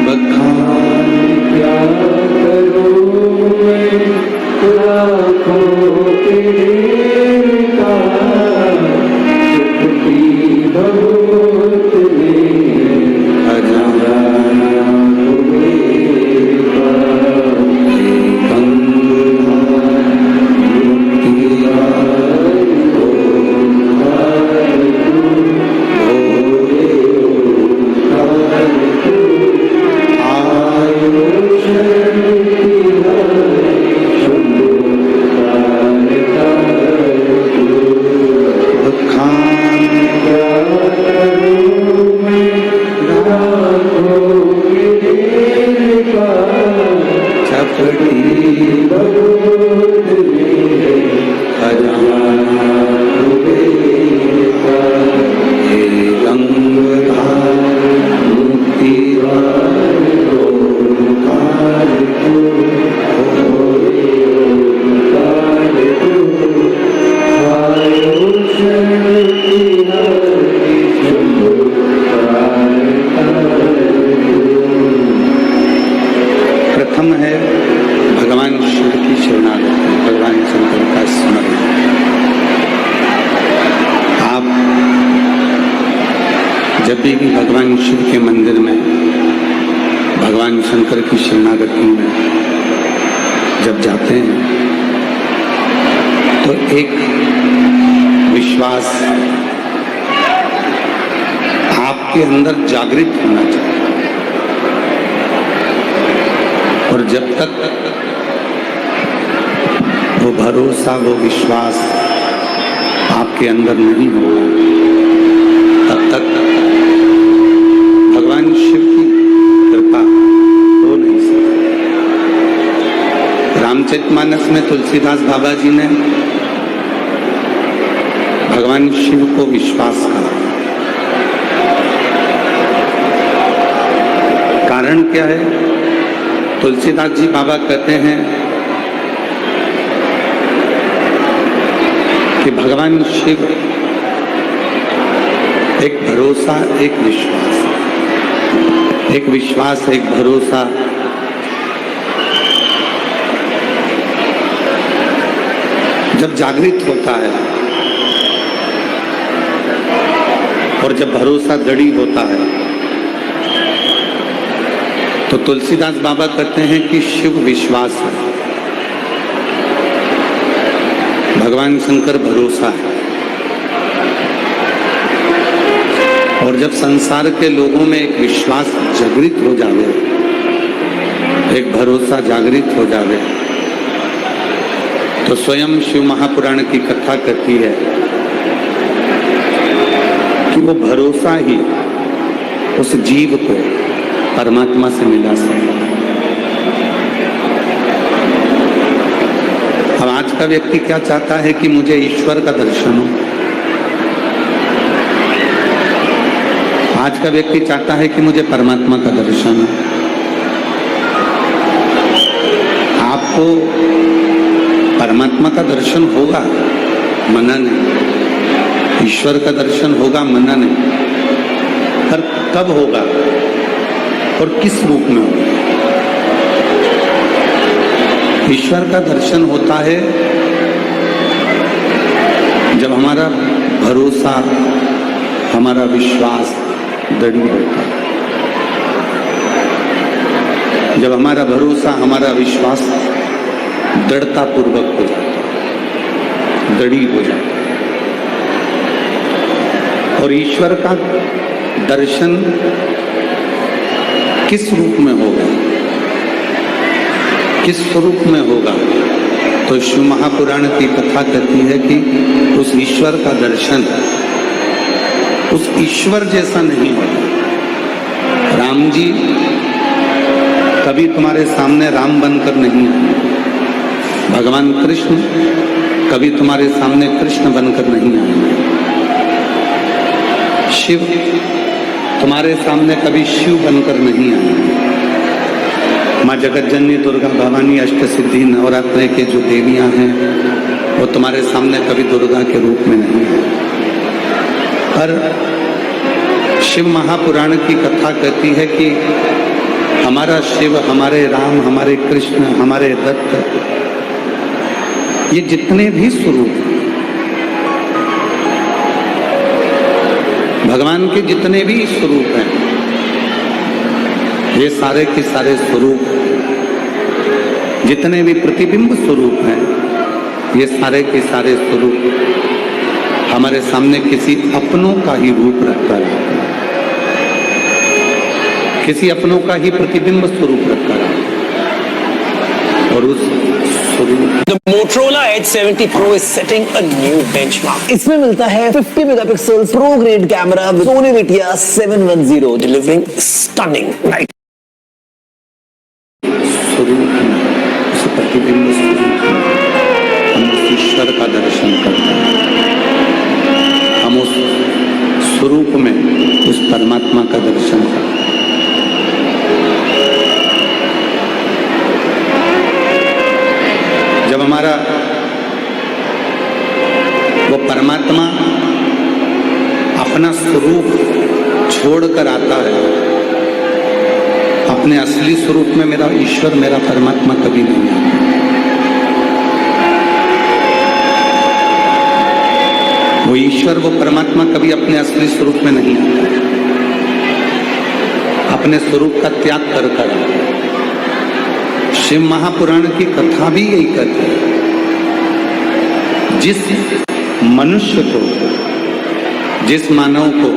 बखान क्या करूं मैं लाखों के ढेर का, सुख की बहुत में खजाना जब भी भगवान शिव के मंदिर में, भगवान शंकर की शरणागति में जब जाते हैं तो एक विश्वास आपके अंदर जागृत होना चाहिए, और जब तक वो भरोसा, वो विश्वास आपके अंदर नहीं होगा, तब तक भगवान शिव की कृपा हो नहीं सकती। रामचरितमानस में तुलसीदास बाबा जी ने भगवान शिव को विश्वास कहा। कारण क्या है? तुलसीदास जी बाबा कहते हैं कि भगवान शिव एक भरोसा, एक विश्वास, एक विश्वास, एक भरोसा जब जागृत होता है और जब भरोसा दृढ़ होता है, तो तुलसीदास बाबा कहते हैं कि शिव विश्वास है, भगवान शंकर भरोसा है। और जब संसार के लोगों में एक विश्वास जागृत हो जावे, एक भरोसा जागृत हो जावे, तो स्वयं शिव महापुराण की कथा कहती है कि वो भरोसा ही उस जीव को परमात्मा से मिला सकता है। अब आज का व्यक्ति क्या चाहता है कि मुझे ईश्वर का दर्शन हो। आज का व्यक्ति चाहता है कि मुझे परमात्मा का दर्शन हो। आपको परमात्मा का दर्शन होगा, मना नहीं। ईश्वर का दर्शन होगा, मना नहीं। पर कब होगा और किस रूप में होगा? ईश्वर का दर्शन होता है जब हमारा भरोसा, हमारा विश्वास दृढ़ होता है, जब हमारा भरोसा, हमारा विश्वास दृढ़ता पूर्वक हो जाता है, दृढ़ हो जाता है। और ईश्वर का दर्शन किस रूप में होगा, किस स्वरूप में होगा? तो शिव महापुराण की कथा कहती है कि उस ईश्वर का दर्शन उस ईश्वर जैसा नहीं होगा। राम जी कभी तुम्हारे सामने राम बनकर नहीं आए, भगवान कृष्ण कभी तुम्हारे सामने कृष्ण बनकर नहीं आए, शिव तुम्हारे सामने कभी शिव बनकर नहीं आए। माँ जगतजननी दुर्गा भवानी अष्टसिद्धि नवरात्रि के जो देवियां हैं वो तुम्हारे सामने कभी दुर्गा के रूप में नहीं है। पर शिव महापुराण की कथा कहती है कि हमारा शिव, हमारे राम, हमारे कृष्ण, हमारे दत्त, ये जितने भी स्वरूप, भगवान के जितने भी स्वरूप हैं, ये सारे के सारे स्वरूप, जितने भी प्रतिबिंब स्वरूप हैं, ये सारे के सारे स्वरूप हमारे सामने किसी अपनों का ही रूप रखकर, किसी अपनों का ही प्रतिबिंब स्वरूप रखकर, और उस स्वरूप The Motorola Edge 70 Pro is setting a new benchmark. इसमें मिलता है 50 megapixel pro grade camera with Sony VTR 710 delivering stunning night. स्वरूप में, उस प्रतिबिंब स्वरूप में हम उस ईश्वर का दर्शन करते हैं, हम उस स्वरूप में उस परमात्मा का दर्शन करते हैं। जब हमारा वो परमात्मा अपना स्वरूप छोड़कर आता है, अपने असली स्वरूप में मेरा ईश्वर, मेरा परमात्मा कभी नहीं आता। वो ईश्वर, वो परमात्मा कभी अपने असली स्वरूप में नहीं आता, अपने स्वरूप का त्याग कर आता। शिव महापुराण की कथा भी यही कहती है, जिस मनुष्य को, जिस मानव को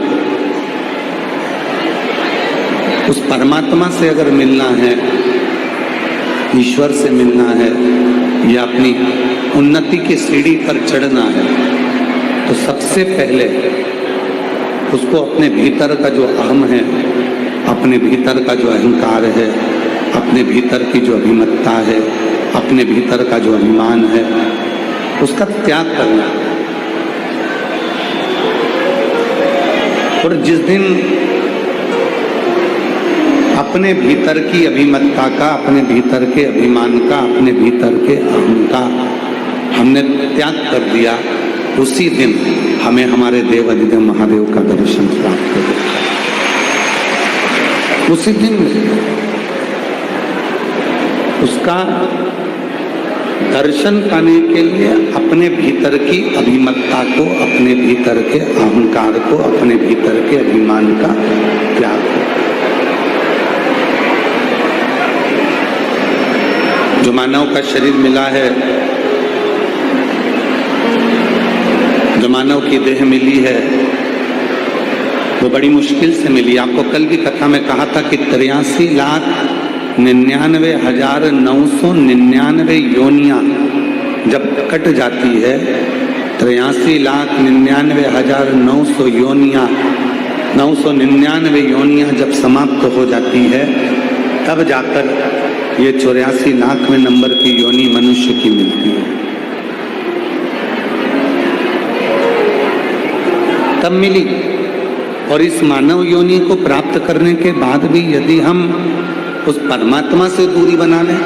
उस परमात्मा से अगर मिलना है, ईश्वर से मिलना है, या अपनी उन्नति की सीढ़ी पर चढ़ना है, तो सबसे पहले उसको अपने भीतर का जो अहम है, अपने भीतर का जो अहंकार है, अपने भीतर की जो अभिमत्ता है, अपने भीतर का जो अभिमान है, उसका त्याग करना। और जिस दिन अपने भीतर की अभिमत्ता का, अपने भीतर के अभिमान का, अपने भीतर के अहम का हमने त्याग कर दिया, उसी दिन हमें हमारे देव अधिदेव महादेव का दर्शन प्राप्त होगा। उसी दिन उसका दर्शन पाने के लिए अपने भीतर की अभिमत्ता को, अपने भीतर के अहंकार को, अपने भीतर के अभिमान का त्याग हो। जो मानव का शरीर मिला है, जो मानव की देह मिली है, वो बड़ी मुश्किल से मिली। आपको कल भी कथा में कहा था कि 83,99,999 योनियां जब कट जाती है, 83,99,900 योनियां, 999 योनियां जब समाप्त हो जाती है, तब जाकर ये 84 लाख में नंबर की योनि मनुष्य की मिलती है। तब मिली। और इस मानव योनि को प्राप्त करने के बाद भी यदि हम उस परमात्मा से दूरी बना लें,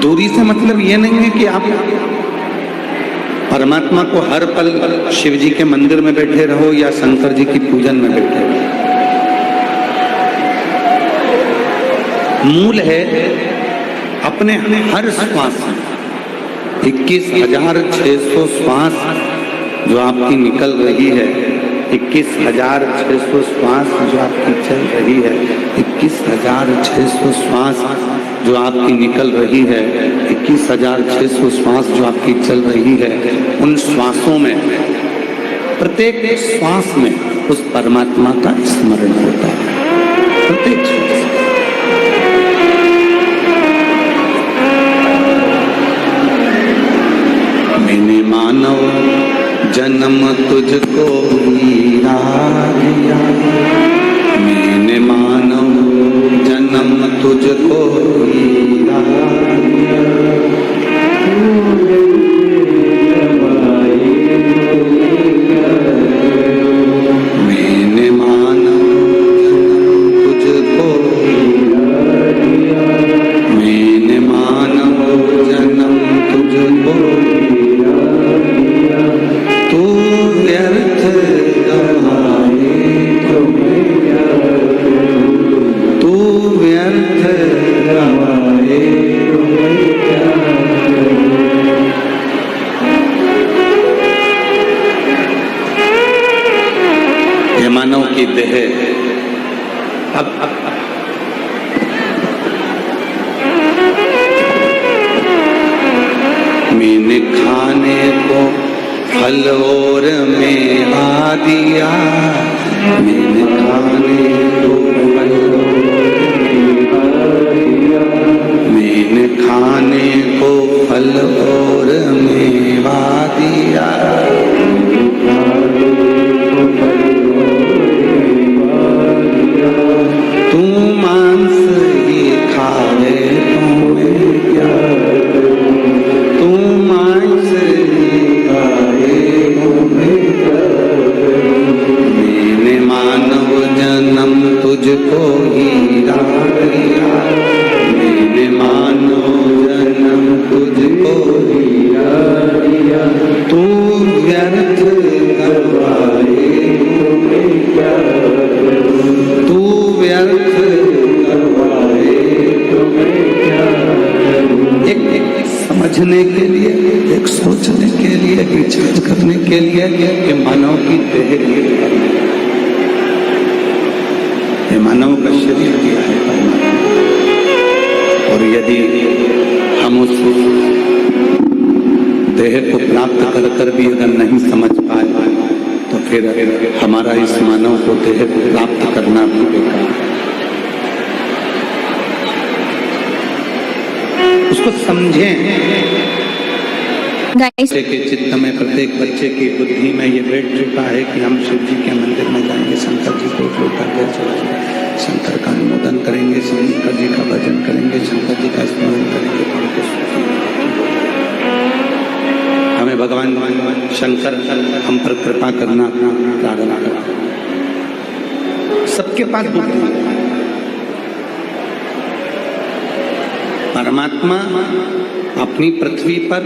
दूरी से मतलब ये नहीं है कि आप परमात्मा को हर पल शिव जी के मंदिर में बैठे रहो या शंकर जी की पूजन में बैठे रहो। मूल है अपने हर श्वास, 21,600 श्वास जो आपकी निकल रही है, 21,600 श्वास जो आपकी चल रही है, 21,600 श्वास जो आपकी निकल रही है, 21,600 श्वास जो आपकी चल रही है, उन श्वासों में, प्रत्येक श्वास में उस परमात्मा का स्मरण होता है। प्रत्येक श्वास मैंने मानव जन्म तुझको हीरा दिया, मैंने मानव जन्म तुझको हीरा दिया, मैंने मानव तुझको हीरा दिया, मैंने मानव जन्म तुझको हीरा दिया, तू व्यर्थ ये मानव की देह अब मैंने खाने को फल और में आ दिया, मैंने खाने को फल मैंने खाने को फल और मेवा दिया, तू मांस ही खाए तुम्हें क्या, तू मांस ही खाए तुम्हें क्या, मैंने मानव जन्म तुझको ही दान दिया, मैंने मानव जन्म तुझको ही दान दिया, तू व्यर्थ करवाए तुम्हें क्या, तू व्यर्थ करवाए तुम्हें क्या। एक समझने के लिए, एक सोचने के लिए, एक विचार करने के लिए कि मानव की देह ये मानव का शरीर दिया है परमात्मा, और यदि हम उस देह को प्राप्त कर कर भी अगर नहीं समझ पाए तो फिर हमारा इस मानव को देह प्राप्त करना भी बेकार। उसको समझें। बच्चे के चित्त में, प्रत्येक बच्चे की बुद्धि में ये बैठ चुका है कि हम शिव जी के मंदिर में जाएंगे, शंकर जी को लोटा जल चढ़ाएंगे, शंकर का अनुमोदन करेंगे, शंकर जी का भजन करेंगे, शंकर जी का स्मरण करेंगे। हमें भगवान शंकर हम पर कृपा करना प्रार्थना करना। सबके पास बुद्धि है। परमात्मा अपनी पृथ्वी पर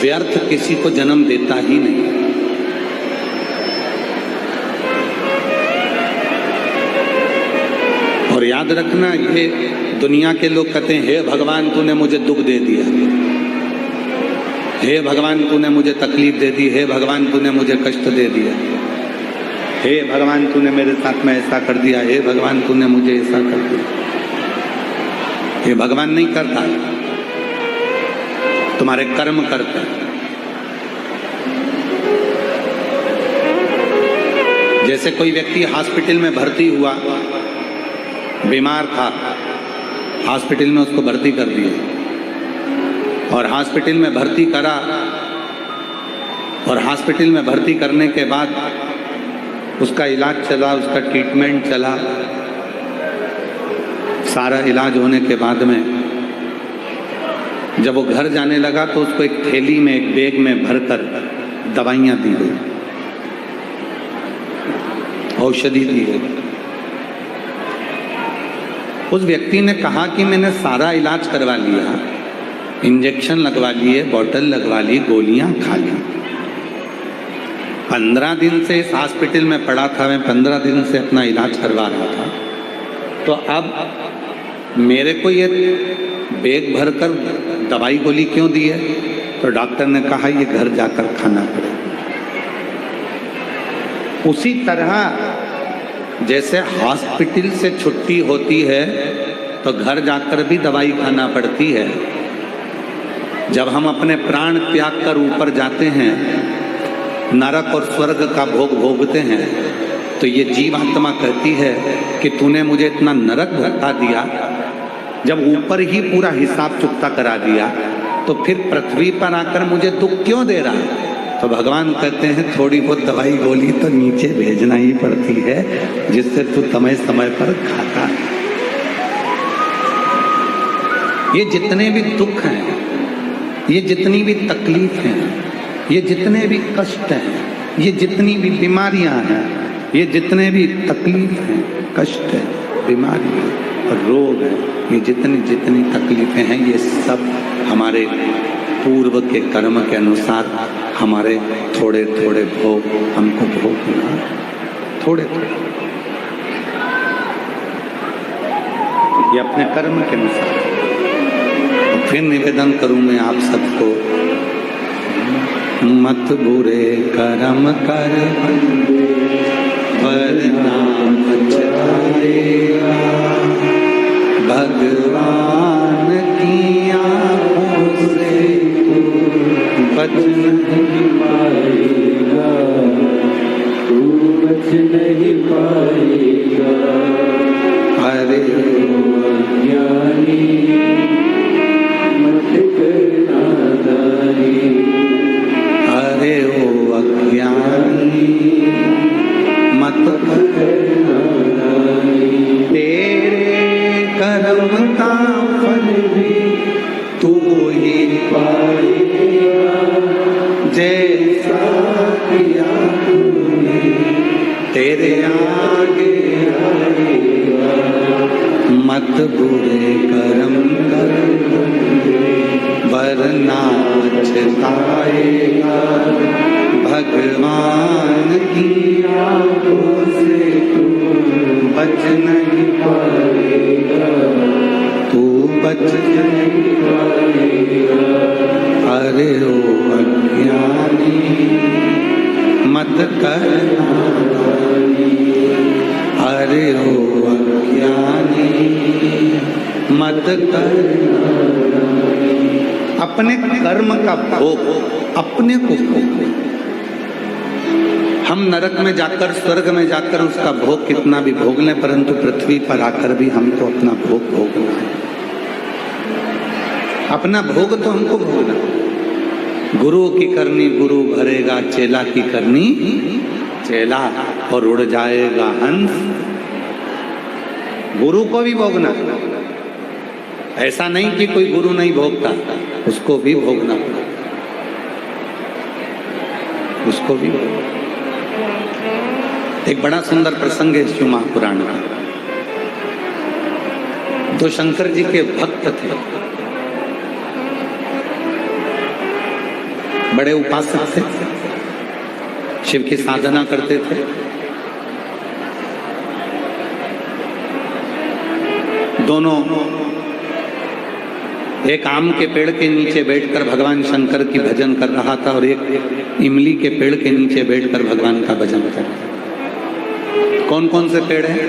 व्यर्थ किसी को जन्म देता ही नहीं। और याद रखना, ये दुनिया के लोग कहते हैं हे भगवान तूने मुझे दुख दे दिया, हे भगवान तूने मुझे तकलीफ दे दी, हे भगवान तूने मुझे कष्ट दे दिया, हे भगवान तूने मेरे साथ में ऐसा कर दिया, हे भगवान तूने मुझे ऐसा कर दिया। ये भगवान नहीं करता, तुम्हारे कर्म करते हैं। जैसे कोई व्यक्ति हॉस्पिटल में भर्ती हुआ, बीमार था, हॉस्पिटल में उसको भर्ती कर दिया, और हॉस्पिटल में भर्ती करा, और हॉस्पिटल में भर्ती करने के बाद उसका इलाज चला, उसका ट्रीटमेंट चला। सारा इलाज होने के बाद में जब वो घर जाने लगा तो उसको एक थैली में, एक बैग में भरकर दवाइयाँ दी गई, औषधि दी गई। उस व्यक्ति ने कहा कि मैंने सारा इलाज करवा लिया, इंजेक्शन लगवा लिए, बोतल लगवा ली, गोलियां खा ली, 15 दिन से इस हॉस्पिटल में पड़ा था, मैं 15 दिन से अपना इलाज करवा रहा था, तो अब मेरे को ये बैग भरकर दवाई गोली क्यों दी है? तो डॉक्टर ने कहा ये घर जाकर खाना पड़ेगा। उसी तरह जैसे हॉस्पिटल से छुट्टी होती है तो घर जाकर भी दवाई खाना पड़ती है। जब हम अपने प्राण त्याग कर ऊपर जाते हैं, नरक और स्वर्ग का भोग भोगते हैं, तो ये जीवात्मा कहती है कि तूने मुझे इतना नरक धक्का दिया, जब ऊपर ही पूरा हिसाब चुकता करा दिया, तो फिर पृथ्वी पर आकर मुझे दुख क्यों दे रहा है? तो भगवान कहते हैं थोड़ी बहुत दवाई गोली तो नीचे भेजना ही पड़ती है, जिससे तू समय समय पर खाता है। ये जितने भी दुख हैं, ये जितनी भी तकलीफ हैं, ये जितने भी कष्ट हैं, ये जितनी भी बीमारियां हैं, ये जितने भी तकलीफ हैं, कष्ट है, बीमारी है और रोग है, ये जितनी जितनी तकलीफें हैं, ये सब हमारे पूर्व के कर्म के अनुसार हमारे थोड़े थोड़े भोग हमको भोगना, थोड़े थोड़े, ये अपने कर्म के अनुसार। तो फिर निवेदन करूं मैं आप सबको, मत बुरे कर्म कर बच नहीं पाएगा। अरे ज्ञानी मत करना दानी, अरे ओ अज्ञानी मत करना दानी। तेरे कर्म का फल भी तू ही पाएगा जैसा किया तूने, तेरे आगे आएगा। मत बुरे कर्म कर वरना पछताएगा। भगवान की आंखों से तू बच नहीं पाएगा, तू बच नहीं पाएगा। अरे ओ अज्ञानी मत करना अरे ओ अज्ञानी मत करना। अपने कर्म का भोग अपने को हम नरक में जाकर स्वर्ग में जाकर उसका भोग कितना भी भोग लें, परंतु पृथ्वी पर आकर भी हमको अपना भोग भोगना है। अपना भोग तो हमको भोगना। गुरु की करनी गुरु भरेगा, चेला की करनी चेला और उड़ जाएगा हंस। गुरु को भी भोगना, ऐसा नहीं कि कोई गुरु नहीं भोगता, उसको भी भोगना पड़ेगा, उसको भी भोगना। एक बड़ा सुंदर प्रसंग है शिव महापुराण का। तो शंकर जी के भक्त थे, बड़े उपासक थे, शिव की साधना करते थे। दोनों एक आम के पेड़ के नीचे बैठकर भगवान शंकर की भजन कर रहा था और एक इमली के पेड़ के नीचे बैठकर भगवान का भजन कर रहा था। कौन कौन से पेड़ हैं?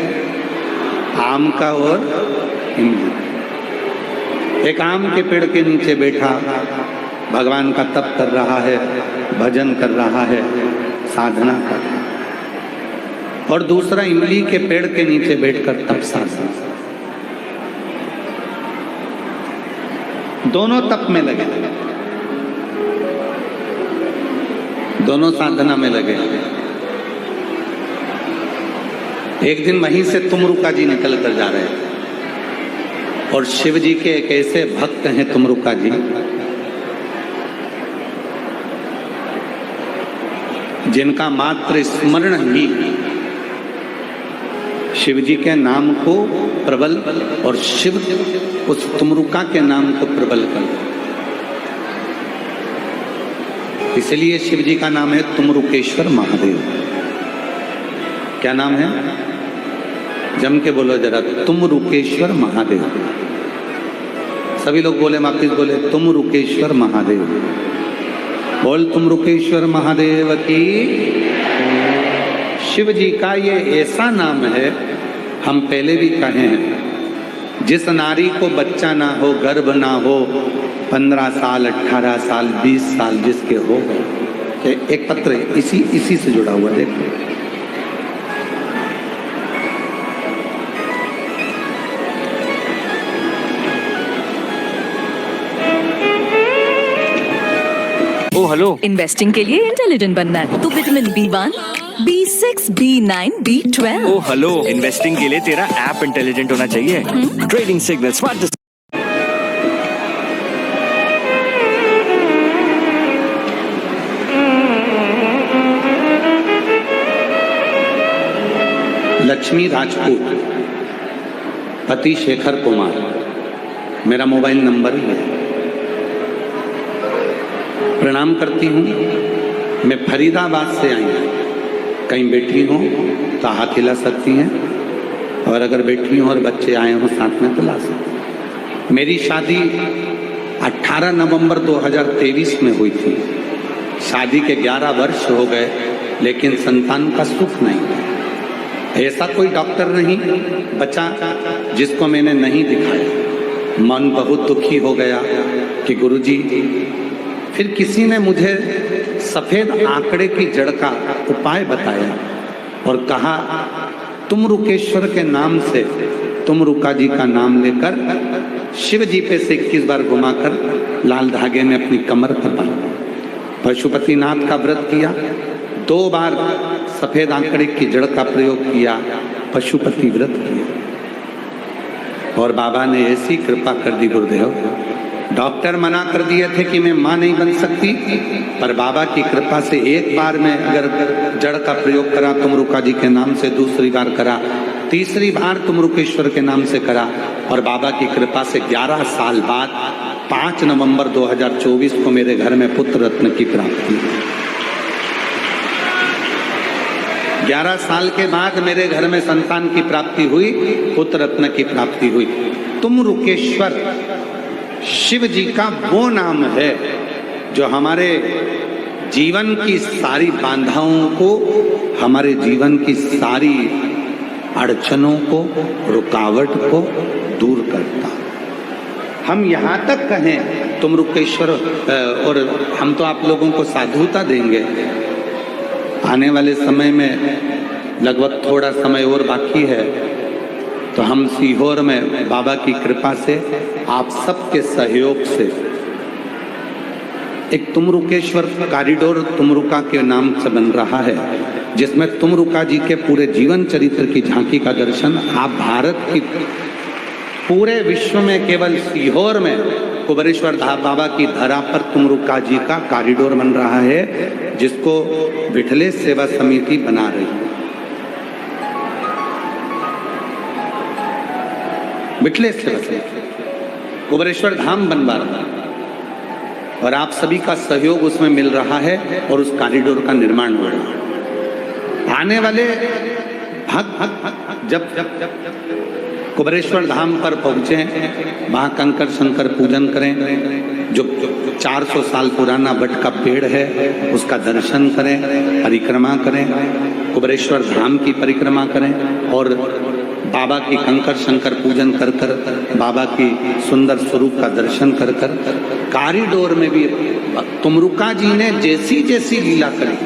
आम का और इमली। एक आम के पेड़ के नीचे बैठा भगवान का तप कर रहा है, भजन कर रहा है, साधना कर रहा है, और दूसरा इमली के पेड़ के नीचे बैठकर तप साधना। दोनों तप में लगे, दोनों साधना में लगे। एक दिन वहीं से तुमरुका जी निकल कर जा रहे हैं और शिव जी के एक ऐसे भक्त हैं तुमरुका जी, जिनका मात्र स्मरण ही शिव जी के नाम को प्रबल और शिव उस तुमरुका के नाम को प्रबल कर। इसलिए शिव जी का नाम है तुमरुकेश्वर महादेव। क्या नाम है? जम के बोलो जरा, तुमरुकेश्वर महादेव। सभी लोग बोले, वापिस बोले, तुमरुकेश्वर महादेव। बोल तुमरुकेश्वर महादेव की। शिव जी का ये ऐसा नाम है, हम पहले भी कहे हैं, जिस नारी को बच्चा ना हो, गर्भ ना हो, 15 साल 18 साल 20 साल जिसके हो गए। एक पत्र इसी से जुड़ा हुआ, देखो। ओ हेलो, इन्वेस्टिंग के लिए इंटेलिजेंट बनना है तो vitamin B1, B6, B9, B12। ओ हेलो, इन्वेस्टिंग के लिए तेरा ऐप इंटेलिजेंट होना चाहिए। Trading signal smart. Lakshmi Rajput, पति शेखर कुमार, मेरा मोबाइल नंबर ही है। प्रणाम करती हूँ। मैं फरीदाबाद से आई हूँ। कहीं बैठी हूँ तो हाथ हिला सकती हैं, और अगर बैठी हूँ और बच्चे आए हों साथ में तो ला सकती हैं। मेरी शादी 18 नवंबर 2023 में हुई थी। शादी के 11 वर्ष हो गए, लेकिन संतान का सुख नहीं। ऐसा कोई डॉक्टर नहीं बचा जिसको मैंने नहीं दिखाया। मन बहुत दुखी हो गया कि गुरुजी, फिर किसी ने मुझे सफेद आंकड़े की जड़ का उपाय बताया। और कहा तुमरुकेश्वर के नाम से तुमरुका जी का नाम लेकर शिव जी पे से 21 बार घुमाकर लाल धागे में अपनी कमर पर बांधा। पशुपतिनाथ का व्रत किया, 2 बार सफेद आंकड़े की जड़ का प्रयोग किया, पशुपति व्रत किया। और बाबा ने ऐसी कृपा कर दी गुरुदेव, डॉक्टर मना कर दिए थे कि मैं मां नहीं बन सकती, पर बाबा की कृपा से एक बार में अगर जड़ का प्रयोग करा तुमरुका जी के नाम से, दूसरी बार करा, तीसरी बार तुमरुकेश्वर के नाम से करा, और बाबा की कृपा से 11 साल बाद 5 नवंबर 2024 को मेरे घर में पुत्र रत्न की प्राप्ति। 11 साल के बाद मेरे घर में संतान की प्राप्ति हुई, पुत्र रत्न की प्राप्ति हुई। तुमरुकेश्वर शिव जी का वो नाम है जो हमारे जीवन की सारी बाधाओं को, हमारे जीवन की सारी अड़चनों को, रुकावट को दूर करता। हम यहाँ तक कहें तुमरुकेश्वर, और हम तो आप लोगों को साधुता देंगे। आने वाले समय में लगभग थोड़ा समय और बाकी है, तो हम सीहोर में बाबा की कृपा से, आप सबके सहयोग से एक तुमरुकेश्वर कॉरिडोर तुमरुका के नाम से बन रहा है, जिसमें तुमरुका जी के पूरे जीवन चरित्र की झांकी का दर्शन आप भारत की, पूरे विश्व में केवल सीहोर में कुबेरेश्वर बाबा की धरा पर तुमरुका जी का कॉरिडोर बन रहा है, जिसको विठलेश सेवा समिति बना रही है। विठलेश सेवा समिति कुबेरेश्वर धाम बनवा रहा है, और आप सभी का सहयोग उसमें मिल रहा है, और उस कॉरिडोर का निर्माण हो रहा है। आने वाले भक्त जब कुबेरेश्वर धाम पर पहुंचे, वहां कंकर शंकर पूजन करें, जो 400 साल पुराना बट का पेड़ है उसका दर्शन करें, परिक्रमा करें, कुबेरेश्वर धाम की परिक्रमा करें, और बाबा की कंकर शंकर पूजन कर कर, बाबा की सुंदर स्वरूप का दर्शन कर कर, कॉरिडोर में भी तुमरुका जी ने जैसी जैसी लीला करी,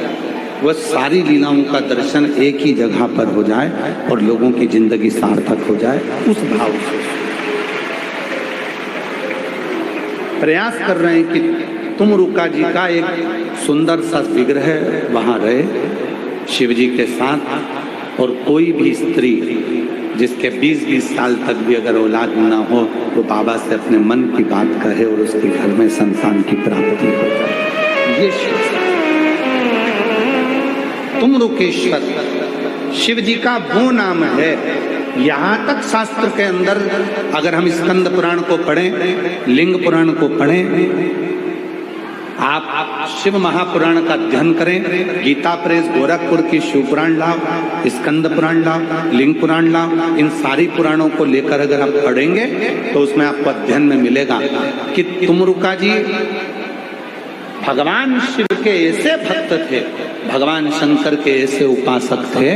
वह सारी लीलाओं का दर्शन एक ही जगह पर हो जाए और लोगों की जिंदगी सार्थक हो जाए, उस भाव से प्रयास कर रहे हैं कि तुमरुका जी का एक सुंदर सा विग्रह वहां रहे शिव जी के साथ, और कोई भी स्त्री जिसके 20-20 साल तक भी अगर औलाद ना हो, तो बाबा से अपने मन की बात कहे और उसके घर में संतान की प्राप्ति हो जाए। ये तुमरुकेश्वर शिव जी का वो नाम है। यहाँ तक शास्त्र के अंदर अगर हम स्कंद पुराण को पढ़ें, लिंग पुराण को पढ़ें, आप शिव महापुराण का अध्ययन करें, गीता प्रेस गोरखपुर की शिव पुराण लाओ, स्कंद पुराण लाओ, लिंग पुराण लाओ, इन सारी पुराणों को लेकर अगर आप पढ़ेंगे तो उसमें आपको अध्ययन में मिलेगा कि तुमरुका जी भगवान शिव के ऐसे भक्त थे, भगवान शंकर के ऐसे उपासक थे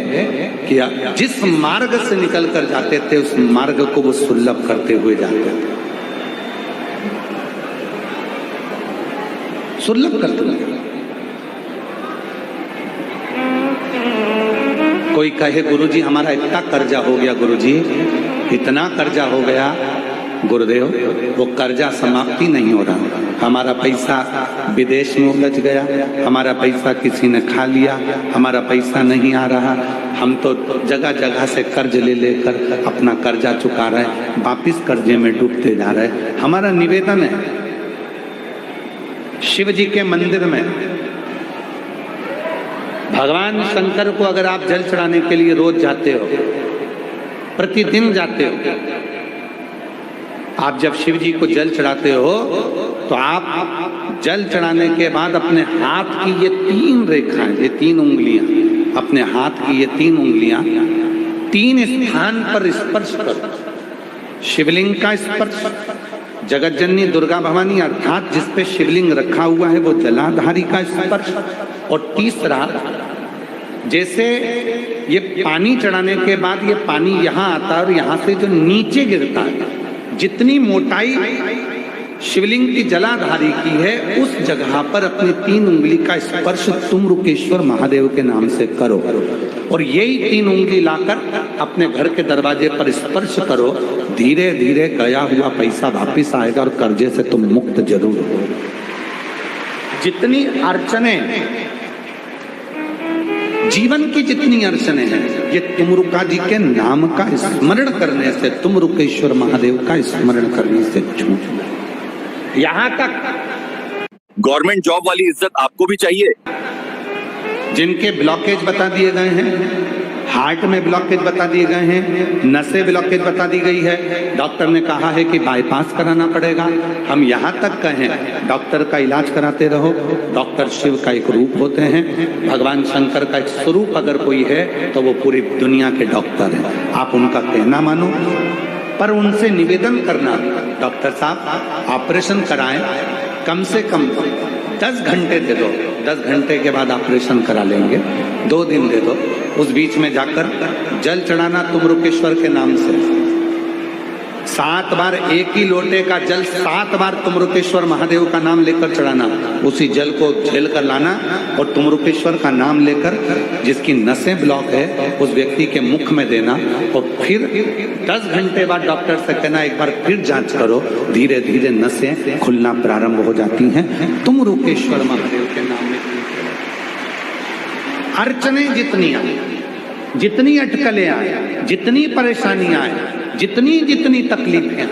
कि जिस मार्ग से निकल कर जाते थे उस मार्ग को वो सुलभ करते हुए जाते थे, सुलभ करते हुए। कोई कहे गुरुजी हमारा इतना कर्जा हो गया, गुरुजी इतना कर्जा हो गया, गुरुदेव वो कर्जा समाप्ति नहीं हो रहा। हमारा पैसा विदेश में उलझ गया, हमारा पैसा किसी ने खा लिया, हमारा पैसा नहीं आ रहा, हम तो जगह जगह से कर्ज ले लेकर अपना कर्जा चुका रहे हैं, वापिस कर्जे में डूबते जा रहे हैं। हमारा निवेदन है शिव जी के मंदिर में भगवान शंकर को अगर आप जल चढ़ाने के लिए रोज जाते हो, प्रतिदिन जाते हो, आप जब शिव जी को जल चढ़ाते हो तो आप जल चढ़ाने के बाद अपने हाथ की ये 3 रेखाएं, ये 3 उंगलियां, अपने हाथ की ये 3 उंगलियां 3 स्थान पर स्पर्श करो। शिवलिंग का स्पर्श, जगत जननी दुर्गा भवानी अर्थात जिस पे शिवलिंग रखा हुआ है वो जलाधारी का स्पर्श, और तीसरा जैसे ये पानी चढ़ाने के बाद ये पानी यहाँ आता है और यहाँ से जो नीचे गिरता है, जितनी मोटाई शिवलिंग की जलाधारी की है उस जगह पर अपनी 3 उंगली का स्पर्श तुमरुकेश्वर महादेव के नाम से करो, और यही 3 उंगली लाकर अपने घर के दरवाजे पर स्पर्श करो, धीरे धीरे गया हुआ पैसा वापिस आएगा और कर्जे से तुम मुक्त जरूर हो। जितनी अड़चने, जीवन की जितनी अड़चने हैं, ये तुमरुका जी के नाम का स्मरण करने से, तुमरुकेश्वर महादेव का स्मरण करने से छूट जाए। यहां तक गवर्नमेंट जॉब वाली इज्जत आपको भी चाहिए। जिनके ब्लॉकेज बता दिए गए हैं, हार्ट में ब्लॉकेज बता दिए गए हैं, नसें ब्लॉकेज बता दी गई है, डॉक्टर ने कहा है कि बाईपास कराना पड़ेगा। हम यहाँ तक कहें डॉक्टर का इलाज कराते रहो। डॉक्टर शिव का एक रूप होते हैं, भगवान शंकर का एक स्वरूप अगर कोई है तो वो पूरी दुनिया के डॉक्टर हैं। आप उनका कहना मानो, पर उनसे निवेदन करना, डॉक्टर साहब ऑपरेशन कराएं, कम से कम 10 घंटे दे दो, 10 घंटे के बाद ऑपरेशन करा लेंगे, 2 दिन दे दो। उस बीच में जाकर जल चढ़ाना तुमरुकेश्वर के नाम से, 7 बार एक ही लोटे का जल 7 बार तुमरुकेश्वर महादेव का नाम लेकर चढ़ाना, उसी जल को झेल कर लाना और तुमरुकेश्वर का नाम लेकर जिसकी नसें ब्लॉक है उस व्यक्ति के मुख में देना और फिर 10 घंटे बाद डॉक्टर से कहना एक बार फिर जांच करो, धीरे धीरे नसें खुलना प्रारंभ हो जाती हैं तुमरुकेश्वर महादेव के नाम में। अड़चने जितनी आए, जितनी अटकलें आए, जितनी परेशानियां आए, जितनी जितनी तकलीफें,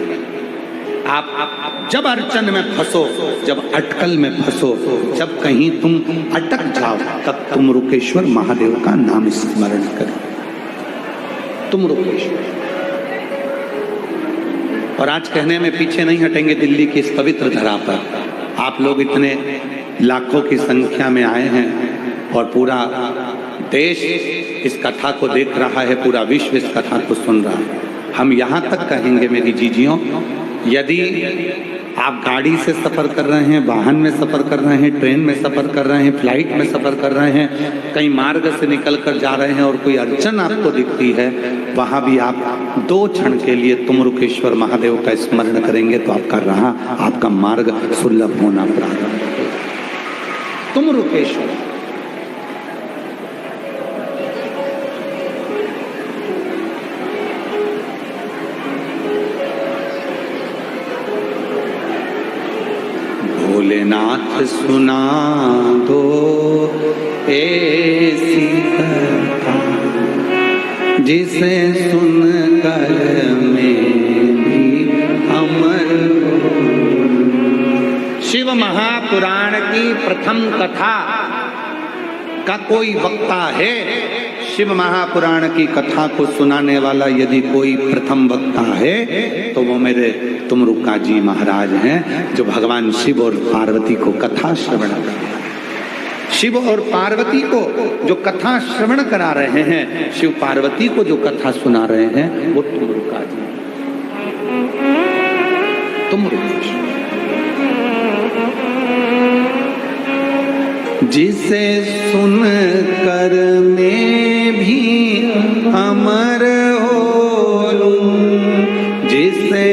आप जब अड़चन में फंसो, जब अटकल में फंसो, जब कहीं तुम अटक जाओ, तब तुमरुकेश्वर महादेव का नाम स्मरण करो। तुमरुकेश्वर। और आज कहने में पीछे नहीं हटेंगे दिल्ली की इस पवित्र धरा पर। आप लोग इतने लाखों की संख्या में आए हैं और पूरा देश इस कथा को देख रहा है, पूरा विश्व इस कथा को सुन रहा है। हम यहाँ तक कहेंगे मेरी जीजियों, यदि आप गाड़ी से सफ़र कर रहे हैं, वाहन में सफ़र कर रहे हैं, ट्रेन में सफ़र कर रहे हैं, फ्लाइट में सफ़र कर रहे हैं, कहीं मार्ग से निकल कर जा रहे हैं और कोई अड़चन आपको दिखती है, वहाँ भी आप 2 क्षण के लिए तुमरुकेश्वर महादेव का स्मरण करेंगे तो आपका राह, आपका मार्ग सुलभ होना प्रारंभ होगा। तुमरुकेश्वर। भोलेनाथ सुना दो ऐसी कथा, जिसे सुनकर मैं भी अमर हूं। शिव महापुराण की प्रथम कथा का कोई वक्ता है? शिव महापुराण की कथा को सुनाने वाला यदि कोई प्रथम वक्ता है तो वो मेरे तुमरुका जी महाराज हैं, जो भगवान शिव और पार्वती को कथा श्रवण कर रहे हैं। शिव और पार्वती को जो कथा श्रवण करा रहे हैं, शिव पार्वती को जो कथा सुना रहे हैं, वो तुमरुका जी। तुमरुकेश्वर। जिसे सुन कर मैं भी अमर हो लूं, जिसे